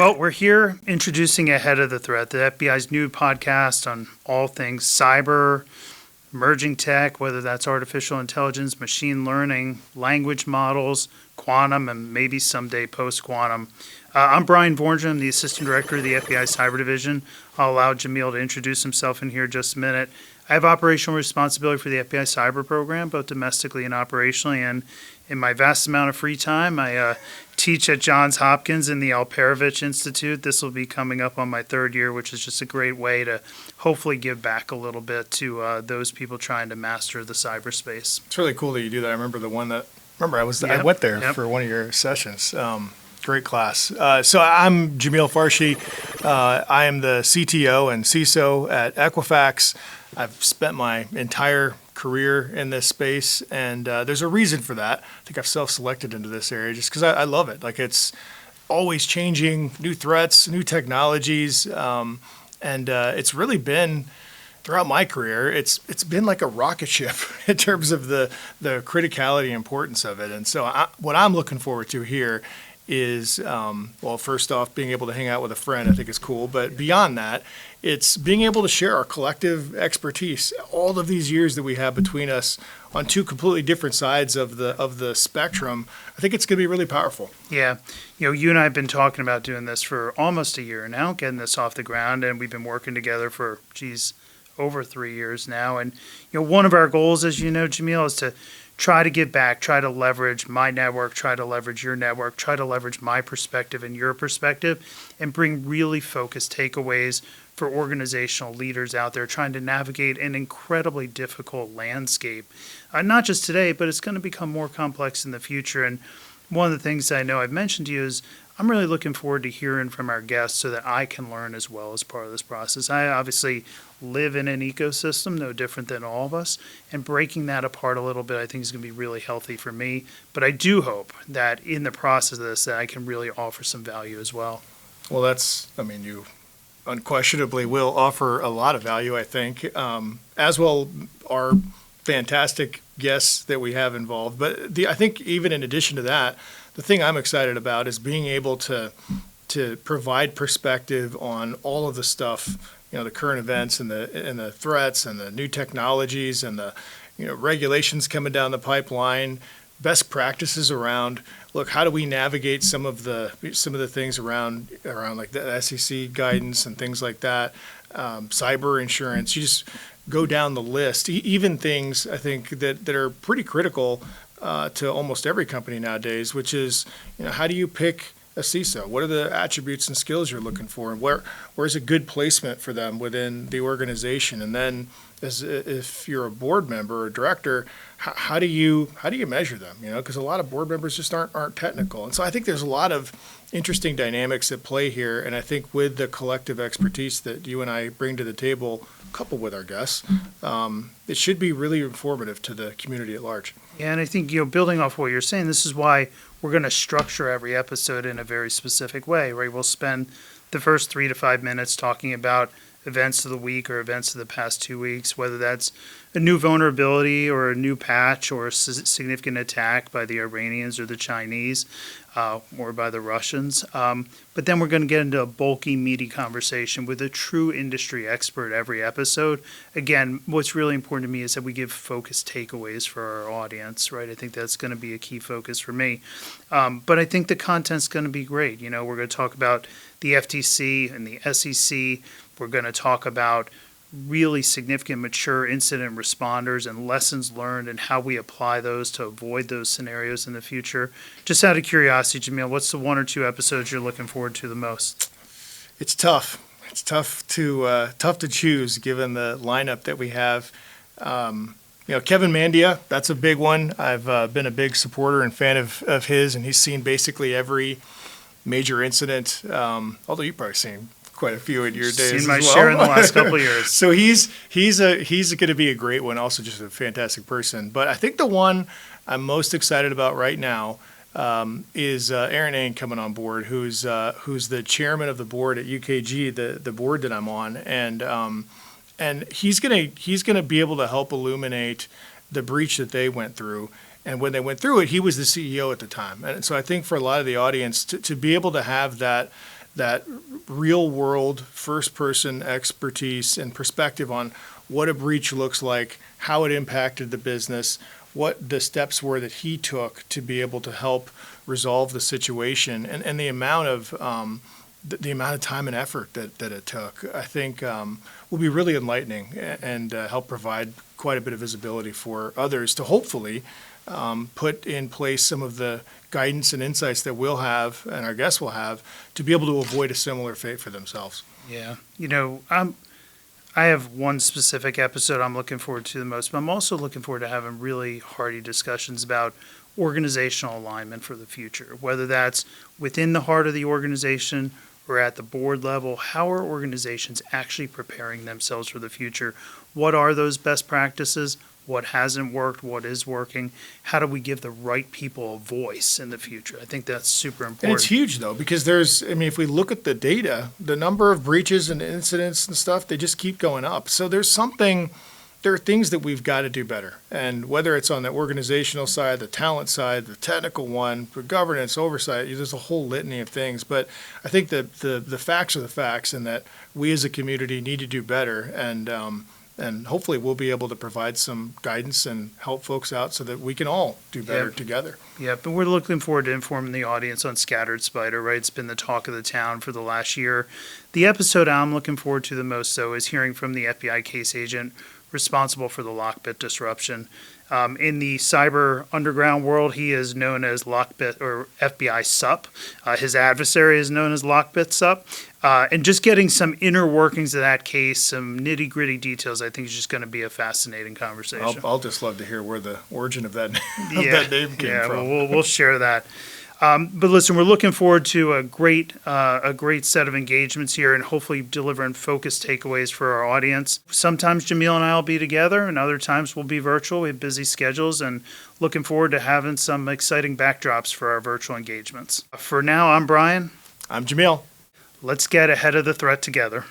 Well, we're here introducing Ahead of the Threat, the FBI's new podcast on all things cyber, emerging tech, whether that's artificial intelligence, machine learning, language models, quantum, and maybe someday post-quantum. I'm Bryan Vorndran, the Assistant Director of the FBI Cyber Division. I'll allow Jamil to introduce himself in here in just a minute. I have operational responsibility for the FBI Cyber Program, both domestically and operationally, and in my vast amount of free time, I teach at Johns Hopkins in the Alperovitch Institute. This will be coming up on my third year, which is just a great way to hopefully give back a little bit to those people trying to master the cyberspace. It's really cool that you do that. I remember I went there for one of your sessions. Great class. So I'm Jamil Farschi. I am the CTO and CISO at Equifax. I've spent my entire career in this space, and there's a reason for that. I think I've self-selected into this area just because I love it. Like, it's always changing, new threats, new technologies, and it's really been, throughout my career, it's been like a rocket ship in terms of the criticality and importance of it. And so what I'm looking forward to here is, well, first off, being able to hang out with a friend, I think is cool. But beyond that, it's being able to share our collective expertise, all of these years that we have between us on two completely different sides of the spectrum. I think it's going to be really powerful. Yeah. You and I have been talking about doing this for almost a year now, getting this off the ground, and we've been working together for, over 3 years now. And, one of our goals, as you know, Jamil, is to try to give back, try to leverage my network, try to leverage your network, try to leverage my perspective and your perspective, and bring really focused takeaways for organizational leaders out there trying to navigate an incredibly difficult landscape. Not just today, but it's going to become more complex in the future. And one of the things that I know I've mentioned to you is I'm really looking forward to hearing from our guests so that I can learn as well as part of this process. I obviously live in an ecosystem, no different than all of us, and breaking that apart a little bit I think is going to be really healthy for me. But I do hope that in the process of this that I can really offer some value as well. Well, you unquestionably will offer a lot of value, I think, as well our fantastic guests that we have involved. But I think even in addition to that, the thing I'm excited about is being able to provide perspective on all of the stuff, the current events and the threats and the new technologies and the regulations coming down the pipeline, best practices around. Look, how do we navigate some of the things around like the SEC guidance and things like that, cyber insurance. You just go down the list, even things I think that are pretty critical to almost every company nowadays, which is, how do you pick a CISO? What are the attributes and skills you're looking for, and where's a good placement for them within the organization? And then, if you're a board member or director, how do you measure them? Because a lot of board members just aren't technical, and so I think there's a lot of interesting dynamics at play here. And I think with the collective expertise that you and I bring to the table, coupled with our guests, it should be really informative to the community at large. Yeah, and I think, building off what you're saying, this is why we're going to structure every episode in a very specific way, right? We'll spend the first 3 to 5 minutes talking about events of the week or events of the past 2 weeks, whether that's a new vulnerability or a new patch or a significant attack by the Iranians or the Chinese or by the Russians. But then we're going to get into a bulky, meaty conversation with a true industry expert every episode. Again, what's really important to me is that we give focused takeaways for our audience, right? I think that's going to be a key focus for me. But I think the content's going to be great. We're going to talk about the FTC and the SEC. We're going to talk about really significant mature incident responders and lessons learned and how we apply those to avoid those scenarios in the future. Just out of curiosity, Jamil, what's the 1 or 2 episodes you're looking forward to the most? It's tough. It's tough to choose given the lineup that we have. Kevin Mandia, that's a big one. I've been a big supporter and fan of his, and he's seen basically every major incident, although you've probably seen quite a few in your days Seen as my well. share in the last couple of years. So he's going to be a great one, also just a fantastic person. But I think the one I'm most excited about right now is Aaron Ain coming on board, who's the chairman of the board at UKG, the board that I'm on, and he's gonna be able to help illuminate the breach that they went through. And when they went through it, he was the CEO at the time. And so I think for a lot of the audience to be able to have that that real world first person expertise and perspective on what a breach looks like, how it impacted the business, what the steps were that he took to be able to help resolve the situation, and the amount of time and effort that it took, I think will be really enlightening and help provide quite a bit of visibility for others to hopefully put in place some of the guidance and insights that we'll have and our guests will have to be able to avoid a similar fate for themselves. Yeah. I have one specific episode I'm looking forward to the most, but I'm also looking forward to having really hearty discussions about organizational alignment for the future, whether that's within the heart of the organization or at the board level. How are organizations actually preparing themselves for the future? What are those best practices? What hasn't worked? What is working? How do we give the right people a voice in the future? I think that's super important. And it's huge, though, because if we look at the data, the number of breaches and incidents and stuff, they just keep going up. So there are things that we've got to do better. And whether it's on the organizational side, the talent side, the technical one, the governance, oversight, there's a whole litany of things. But I think that the facts are the facts, and that we as a community need to do better. And hopefully we'll be able to provide some guidance and help folks out so that we can all do better together. Yeah, but we're looking forward to informing the audience on Scattered Spider, right? It's been the talk of the town for the last year. The episode I'm looking forward to the most, though, is hearing from the FBI case agent responsible for the Lockbit disruption. In the cyber underground world, he is known as Lockbit or FBI SUP. His adversary is known as Lockbit SUP. And just getting some inner workings of that case, some nitty gritty details, I think is just going to be a fascinating conversation. I'll just love to hear where the origin of that, that name came from. Yeah, we'll share that. But listen, we're looking forward to a great set of engagements here and hopefully delivering focused takeaways for our audience. Sometimes Jamil and I will be together and other times we'll be virtual. We have busy schedules and looking forward to having some exciting backdrops for our virtual engagements. For now, I'm Bryan. I'm Jamil. Let's get ahead of the threat together.